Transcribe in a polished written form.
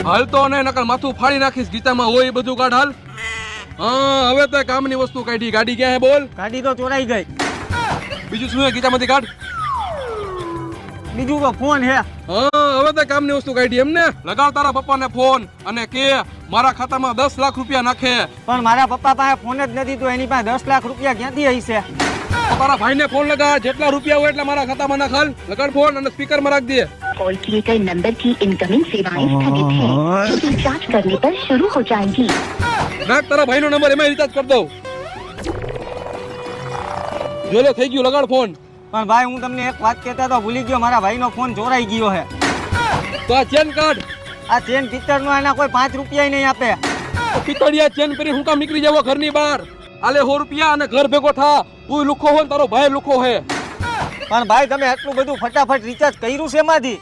હાલતો ને નકર માથું ફાડી નાખીશ. ગીતામાં હોય એ બધું કાઢ હાલ. હા હવે તો કામની વસ્તુ કાઢી. ગાડી ક્યાં હે બોલ? ગાડી તો ચોરાઈ ગઈ. બીજું શું હે ગીતામાંથી કાઢ? બીજું તો ફોન હે. હા હવે તો કામની વસ્તુ કાઢી એમને. લગાડ તારા પપ્પાને ફોન અને કે મારા ખાતામાં 10 લાખ રૂપિયા નાખે. પણ મારા પપ્પા પાસે ફોન જ નથી તો એની પાસે 10 લાખ રૂપિયા ક્યાંથી હશે? તારા ભાઈને ફોન લગાડ. જેટલા રૂપિયા હોય એટલા મારા ખાતામાં નાખ. હાલ લગાડ ફોન અને સ્પીકર માં રાખ દે. कॉल किए गए नंबर की इनकमिंग सेवाएं स्थगित है, जो रिचार्ज करने पर शुरू हो जाएंगी. નાખ તારા ભાઈનો નંબર, એમાં રિચાર્જ કરી દઉં. જો લે થઈ ગયું, લગાડ ફોન. પણ ભાઈ હું તમને એક વાત કહેતા તો ભૂલી ગયો, મારા ભાઈનો ફોન ચોરાઈ ગયો છે. તો આ ચેન કાઢ. આ ચેન પિત્તળ નો એના કોઈ 5 રૂપિયા નહીં આપે. પિતળિયા ચેન પહેરી હું કામ નીકળી જાવ ઘરની બહાર? આલે 100 રૂપિયા અને ઘર ભેગો થા. તું લુખો હોય ને તારો ભાઈ લુખો હે. પણ ભાઈ તમે આટલું બધું ફટાફટ રિચાર્જ કર્યું છે એમાંથી?